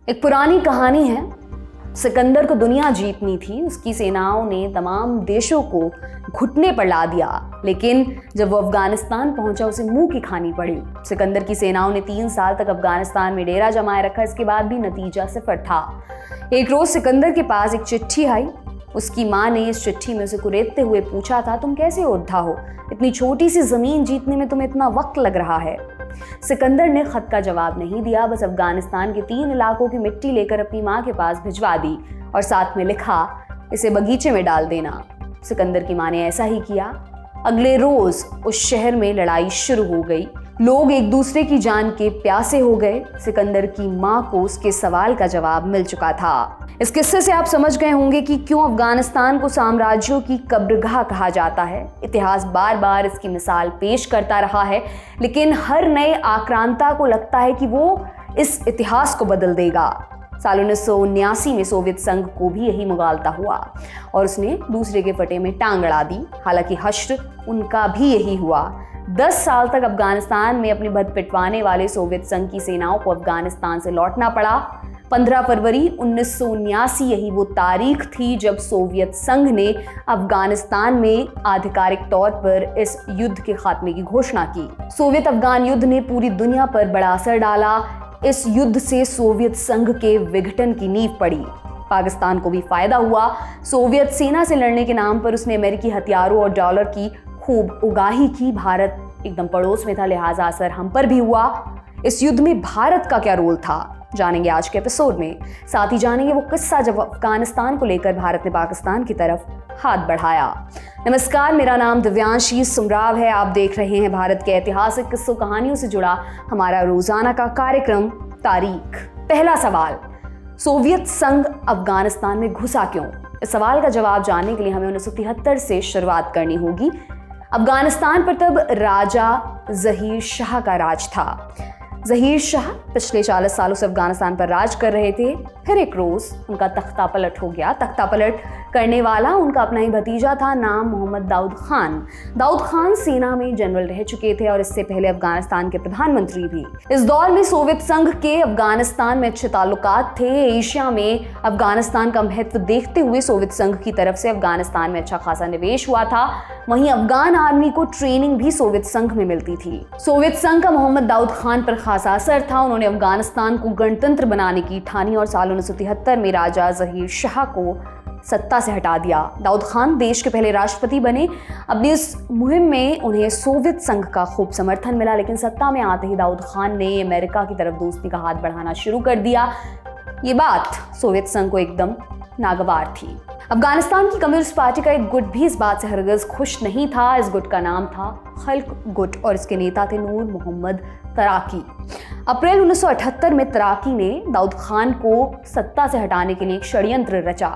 एक पुरानी कहानी है। सिकंदर को दुनिया जीतनी थी। उसकी सेनाओं ने तमाम देशों को घुटने पर ला दिया, लेकिन जब वो अफगानिस्तान पहुंचा उसे मुंह की खानी पड़ी। सिकंदर की सेनाओं ने 3 साल तक अफगानिस्तान में डेरा जमाए रखा। इसके बाद भी नतीजा सिफर था। एक रोज सिकंदर के पास एक चिट्ठी आई। उसकी माँ ने इस चिट्ठी में उसे कुरेदते हुए पूछा था, तुम कैसे योद्धा हो? इतनी छोटी सी जमीन जीतने में तुम्हें इतना वक्त लग रहा है। सिकंदर ने खत का जवाब नहीं दिया, बस अफगानिस्तान के 3 इलाकों की मिट्टी लेकर अपनी माँ के पास भिजवा दी और साथ में लिखा, इसे बगीचे में डाल देना। सिकंदर की माँ ने ऐसा ही किया। अगले रोज उस शहर में लड़ाई शुरू हो गई। लोग एक दूसरे की जान के प्यासे हो गए। सिकंदर की माँ को उसके सवाल का जवाब मिल चुका था। इस किस्से से आप समझ गए होंगे कि क्यों अफगानिस्तान को साम्राज्यों की कब्रगाह कहा जाता है। इतिहास बार बार इसकी मिसाल पेश करता रहा है, लेकिन हर नए आक्रांता को लगता है कि वो इस इतिहास को बदल देगा। साल 1979 में सोवियत संघ को भी यही मुगालता हुआ और उसने दूसरे के फटे में टांग अड़ा दी। हालांकि हश्र उनका भी यही हुआ। 10 साल तक अफगानिस्तान में अपनी भद पिटवाने वाले सोवियत संघ की सेनाओं को अफगानिस्तान से लौटना पड़ा। 15 फरवरी 1979 यही वो तारीख थी जब सोवियत संघ ने अफगानिस्तान में आधिकारिक तौर पर इस युद्ध के खात्मे की घोषणा की। सोवियत अफगान युद्ध ने पूरी दुनिया पर बड़ा असर डाला। इस युद्ध से सोवियत संघ के विघटन की नींव पड़ी। पाकिस्तान को भी फायदा हुआ। सोवियत सेना से लड़ने के नाम पर उसने अमेरिकी हथियारों और डॉलर की खूब उगाही की। भारत एकदम पड़ोस में था, लिहाजा असर हम पर भी हुआ। इस युद्ध में भारत का क्या रोल था, जानेंगे आज के एपिसोड में। साथ ही जानेंगे वो किस्सा जब अफगानिस्तान को लेकर भारत ने पाकिस्तान की तरफ हाथ बढ़ाया। नमस्कार, मेरा नाम दिव्यांशी सुमराव है। आप देख रहे हैं भारत के ऐतिहासिक किस्सों कहानियों से जुड़ा हमारा रोजाना का कार्यक्रम तारीख। पहला सवाल, सोवियत संघ अफगानिस्तान में घुसा क्यों? इस सवाल का जवाब जानने के लिए हमें 1973 से शुरुआत करनी होगी। अफगानिस्तान पर तब राजा जहीर शाह का राज था। जहीर शाह पिछले 40 सालों से अफगानिस्तान पर राज कर रहे थे। फिर एक रोज उनका तख्ता पलट हो गया। तख्ता पलट करने वाला उनका अपना ही भतीजा था, नाम मोहम्मद दाऊद खान। दाऊद खान सेना में जनरल रह चुके थे और इससे पहले अफगानिस्तान के प्रधानमंत्री भी। इस दौर में सोवियत संघ के अफगानिस्तान में अच्छे ताल्लुकात थे। एशिया में अफगानिस्तान का महत्व देखते हुए सोवियत संघ की तरफ से अफगानिस्तान में अच्छा खासा निवेश हुआ था। वहीं अफगान आर्मी को ट्रेनिंग भी सोवियत संघ में मिलती थी। सोवियत संघ का मोहम्मद दाऊद खान पर खासा असर था। उन्होंने अफगानिस्तान को गणतंत्र बनाने की ठानी और साल 1973 में राजा जहीर शाह को सत्ता से हटा दिया। दाऊद खान देश के पहले राष्ट्रपति बने। अपनी इस मुहिम में उन्हें सोवियत संघ का खूब समर्थन मिला, लेकिन सत्ता में आते ही दाऊद खान ने अमेरिका की तरफ दोस्ती का हाथ बढ़ाना शुरू कर दिया। ये बात सोवियत संघ को एकदम नागवार थी। अफगानिस्तान की कम्युनिस्ट पार्टी का एक गुट भी इस बात से हरगिज खुश नहीं था। इस गुट का नाम था खल्क गुट और इसके नेता थे नूर मोहम्मद तराकी। अप्रैल 1978 में तराकी ने दाऊद खान को सत्ता से हटाने के लिए एक षड्यंत्र रचा।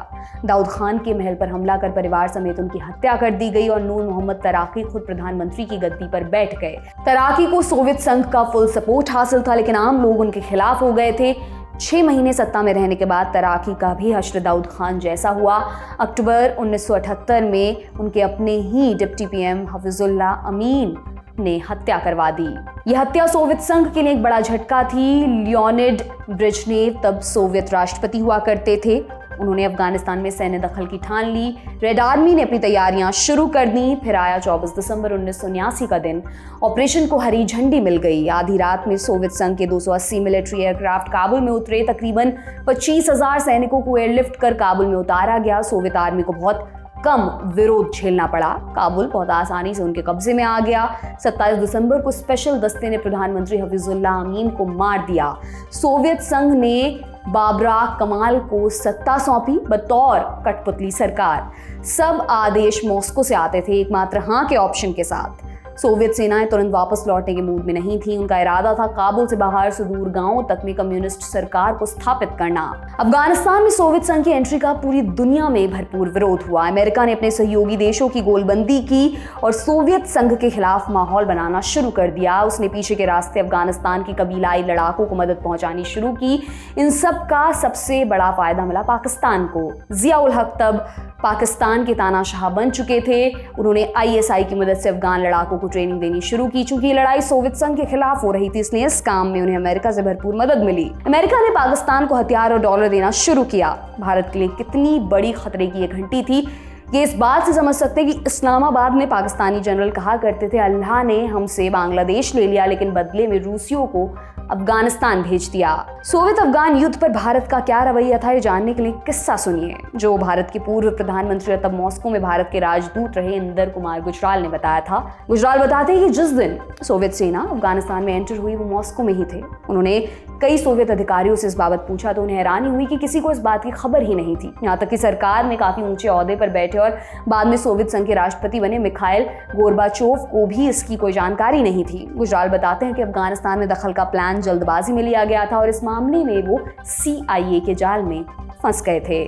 दाऊद खान के महल पर हमला कर परिवार समेत उनकी हत्या कर दी गई और नूर मोहम्मद तराकी खुद प्रधानमंत्री की गद्दी पर बैठ गए। तराकी को सोवियत संघ का फुल सपोर्ट हासिल था, लेकिन आम लोग उनके खिलाफ हो गए थे। 6 महीने सत्ता में रहने के बाद तराकी का भी हश्र दाऊद खान जैसा हुआ। अक्टूबर 1978 में उनके अपने ही डिप्टी पीएम हफीजुल्लाह अमीन ने हत्या करवा दी। यह हत्या सोवियत संघ के लिए एक बड़ा झटका थी। लियोनिड ब्रेजनेव तब सोवियत राष्ट्रपति हुआ करते थे। उन्होंने अफगानिस्तान में सैन्य दखल की ठान ली। रेड आर्मी ने अपनी तैयारियां शुरू कर दी। फिर आया 24 दिसंबर 1979 का दिन। ऑपरेशन को हरी झंडी मिल गई। आधी रात में सोवियत संघ के 280 मिलिट्री एयरक्राफ्ट काबुल में उतरे। तकरीबन 25,000 सैनिकों को एयरलिफ्ट कर काबुल में उतारा गया। सोवियत आर्मी को बहुत कम विरोध झेलना पड़ा। काबुल बहुत आसानी से उनके कब्जे में आ गया। 27 दिसंबर को स्पेशल दस्ते ने प्रधानमंत्री हफीजुल्लाह अमीन को मार दिया। सोवियत संघ ने बाबरा कमाल को सत्ता सौंपी बतौर कठपुतली सरकार। सब आदेश मॉस्को से आते थे, एकमात्र हाँ के ऑप्शन के साथ। सोवियत सेनाएं तुरंत वापस लौटने के मूड में नहीं थी। उनका इरादा था काबुल से बाहर सुदूर गांवों तक में कम्युनिस्ट सरकार को स्थापित करना। अफगानिस्तान में सोवियत संघ की एंट्री का पूरी दुनिया में भरपूर विरोध हुआ। अमेरिका ने अपने सहयोगी देशों की गोलबंदी की और सोवियत संघ के खिलाफ माहौल बनाना शुरू कर दिया। उसने पीछे के रास्ते अफगानिस्तान की कबीलाई लड़ाकों को मदद पहुंचानी शुरू की। इन सब का सबसे बड़ा फायदा मिला पाकिस्तान को। जिया उल हक तब पाकिस्तान के तानाशाह बन चुके थे। उन्होंने ISI की मदद से अफगान लड़ाकों को ट्रेनिंग देनी शुरू की। चूंकि ये लड़ाई सोवियत संघ के खिलाफ हो रही थी, इसलिए इस काम में उन्हें अमेरिका से भरपूर मदद मिली। अमेरिका ने पाकिस्तान को हथियार और डॉलर देना शुरू किया। भारत के लिए कितनी बड़ी खतरे की ये घंटी थी, ये इस बात से समझ सकते हैं कि इस्लामाबाद में पाकिस्तानी जनरल कहा करते थे, अल्लाह ने हमसे बांग्लादेश ले लिया लेकिन बदले में रूसियों को अफगानिस्तान भेज दिया। सोवियत अफगान युद्ध पर भारत का क्या रवैया था, ये जानने के लिए किस्सा सुनिए, जो भारत के पूर्व प्रधानमंत्री और तब मॉस्को में भारत के राजदूत रहे इंदर कुमार गुजराल ने बताया था। गुजराल बताते हैं कि जिस दिन सोवियत सेना अफगानिस्तान में एंटर हुई वो मॉस्को में ही थे। उन्होंने कई सोवियत अधिकारियों से इस बाबत पूछा तो उन्हें हैरानी हुई कि किसी को इस बात की खबर ही नहीं थी। यहाँ तक कि सरकार में काफी ऊंचे ओहदे पर बैठे और बाद में सोवियत संघ के राष्ट्रपति बने मिखाइल गोर्बाचोव को भी इसकी कोई जानकारी नहीं थी। गुजराल बताते हैं कि अफगानिस्तान में दखल का प्लान जल्दबाजी में लिया गया था और इस मामले में वो CIA के जाल में फंस गए थे।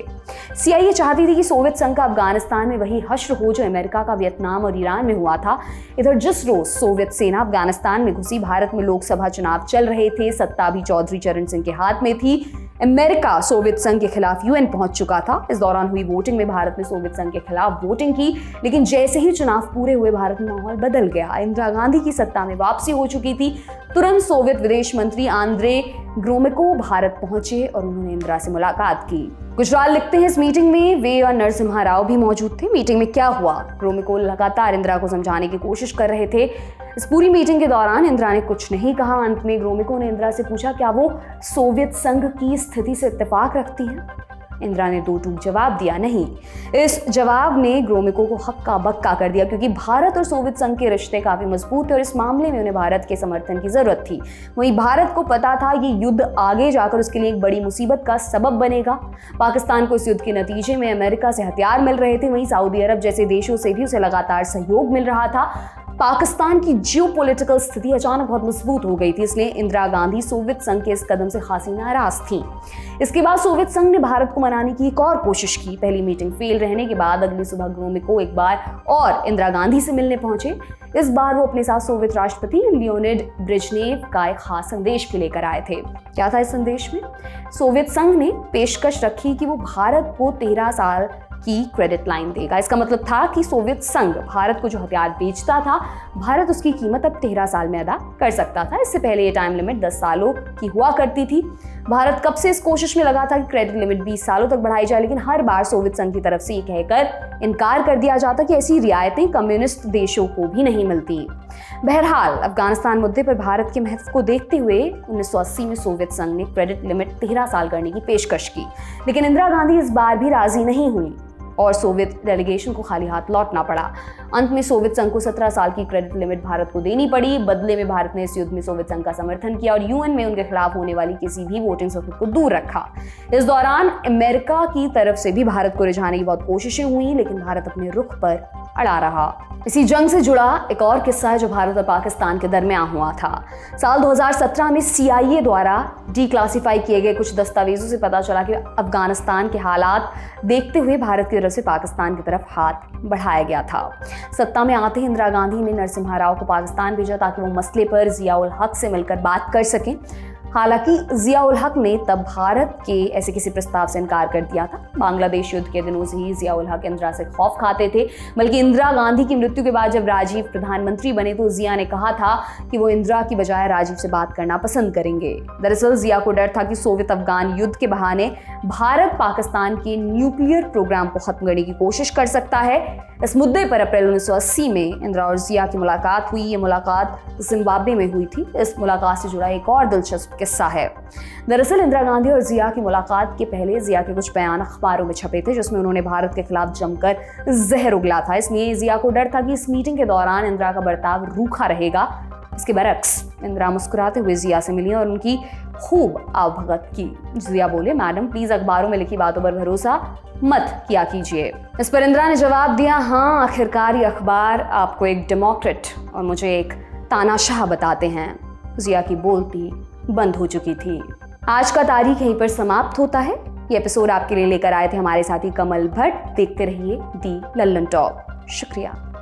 CIA चाहती थी कि सोवियत संघ का अफगानिस्तान में वही हश्र हो जो अमेरिका का वियतनाम और ईरान में हुआ था। इधर जिस रोज सोवियत सेना अफगानिस्तान में घुसी, भारत में लोकसभा चुनाव चल रहे थे, सत्ता भी चौधरी चरण सिंह के हाथ में थी। अमेरिका सोवियत संघ के खिलाफ UN पहुंच चुका था। इस दौरान हुई वोटिंग में भारत ने सोवियत संघ के खिलाफ वोटिंग की, लेकिन जैसे ही चुनाव पूरे हुए भारत में माहौल बदल गया। इंदिरा गांधी की सत्ता में वापसी हो चुकी थी। तुरंत सोवियत विदेश मंत्री आंद्रे ग्रोमेको भारत पहुंचे और उन्होंने इंदिरा से मुलाकात की। गुजराल लिखते हैं, इस मीटिंग में वे और नरसिम्हा राव भी मौजूद थे। मीटिंग में क्या हुआ? ग्रोमेको लगातार इंदिरा को समझाने की कोशिश कर रहे थे। इस पूरी मीटिंग के दौरान इंदिरा ने कुछ नहीं कहा। अंत में ग्रोमेको ने इंदिरा से पूछा, क्या वो सोवियत संघ की स्थिति से इत्तेफाक रखती हैं? इंदिरा ने दो टूक जवाब दिया, नहीं। इस जवाब ने ग्रोमेको को हक्का बक्का कर दिया, क्योंकि भारत और सोवियत संघ के रिश्ते काफी मजबूत थे और इस मामले में उन्हें भारत के समर्थन की जरूरत थी। वहीं भारत को पता था ये युद्ध आगे जाकर उसके लिए एक बड़ी मुसीबत का सबब बनेगा। पाकिस्तान को इस युद्ध के नतीजे में अमेरिका से हथियार मिल रहे थे, वहीं सऊदी अरब जैसे देशों से भी उसे लगातार सहयोग मिल रहा था। पाकिस्तान की जियोपॉलिटिकल स्थिति अचानक बहुत मजबूत हो गई थी, इसलिए इंदिरा गांधी सोवियत संघ के इस कदम से खासी नाराज थीं। इसके बाद सोवियत संघ ने भारत को मनाने की एक और कोशिश की। पहली मीटिंग फेल रहने के बाद अगली सुबह ग्रोमेको एक बार और इंदिरा गांधी से मिलने पहुंचे। इस बार वो अपने साथ सोवियत राष्ट्रपति लियोनिड ब्रेजनेव का एक खास संदेश भी लेकर आए थे। क्या था इस संदेश में? सोवियत संघ ने पेशकश रखी कि वो भारत को 13 साल की क्रेडिट लाइन देगा। इसका मतलब था कि सोवियत संघ भारत को जो हथियार बेचता था, भारत उसकी कीमत अब 13 साल में अदा कर सकता था। इससे पहले ये टाइम लिमिट 10 सालों की हुआ करती थी। भारत कब से इस कोशिश में लगा था कि क्रेडिट लिमिट 20 सालों तक बढ़ाई जाए, लेकिन हर बार सोवियत संघ की तरफ से ये कहकर इनकार कर दिया जाता कि ऐसी रियायतें कम्युनिस्ट देशों को भी नहीं मिलती। बहरहाल अफगानिस्तान मुद्दे पर भारत के महत्व को देखते हुए 1980 में सोवियत संघ ने क्रेडिट लिमिट 13 साल करने की पेशकश की, लेकिन इंदिरा गांधी इस बार भी राजी नहीं हुई और सोवियत डेलीगेशन को खाली हाथ लौटना पड़ा। अंत में सोवियत संघ को 17 साल की क्रेडिट लिमिट भारत को देनी पड़ी। बदले में भारत ने इस युद्ध में सोवियत संघ का समर्थन किया और UN में उनके खिलाफ होने वाली किसी भी वोटिंग से खुद को दूर रखा। इस दौरान अमेरिका की तरफ से भी भारत को रिझाने की बहुत कोशिशें हुई, लेकिन भारत अपने रुख पर अड़ा रहा। इसी जंग से जुड़ा एक और किस्सा है जो भारत और पाकिस्तान के दरमियान हुआ था। साल 2017 में CIA द्वारा डिक्लासिफाई किए गए कुछ दस्तावेजों से पता चला कि अफगानिस्तान के हालात देखते हुए भारत की तरफ से पाकिस्तान की तरफ हाथ बढ़ाया गया था। सत्ता में आते ही इंदिरा गांधी ने नरसिम्हा राव को पाकिस्तान भेजा ताकि वो मसले पर जिया उल हक से मिलकर बात कर सकें। हालांकि जिया उल हक ने तब भारत के ऐसे किसी प्रस्ताव से इनकार कर दिया था। बांग्लादेश युद्ध के दिनों से ही जिया उल हक इंदिरा से खौफ खाते थे, बल्कि इंदिरा गांधी की मृत्यु के बाद जब राजीव प्रधानमंत्री बने तो जिया ने कहा था कि वो इंदिरा की बजाय राजीव से बात करना पसंद करेंगे। दरअसल जिया को डर था कि सोवियत अफगान युद्ध के बहाने भारत पाकिस्तान के न्यूक्लियर प्रोग्राम को खत्म करने की कोशिश कर सकता है। इस मुद्दे पर अप्रैल 1980 में इंदिरा और जिया की मुलाकात हुई। ये मुलाकात जिम्बाब्वे में हुई थी। इस मुलाकात से जुड़ा एक और दिलचस्प किस्सा है। दरअसल इंदिरा गांधी और जिया की मुलाकात के पहले जिया के कुछ बयान अखबारों में छपे थे जिसमें उन्होंने भारत के खिलाफ जमकर जहर उगला था। इसलिए जिया को डर था कि इस मीटिंग के दौरान इंदिरा का बर्ताव रूखा रहेगा। इसके बरक्स इंदिरा मुस्कुराते हुए जिया से मिली और उनकी खूब आवभगत की। जिया बोले, मैडम प्लीज अखबारों में लिखी बातों पर भरोसा मत किया कीजिए। इस पर इंदिरा ने जवाब दिया, हाँ आखिरकार ये अखबार आपको एक डेमोक्रेट और मुझे एक तानाशाह बताते हैं। जिया की बोलती बंद हो चुकी थी। आज का तारीख यहीं पर समाप्त होता है। ये एपिसोड आपके लिए लेकर आए थे हमारे साथी कमल भट्ट। देखते रहिए दी लल्लन टॉप। शुक्रिया।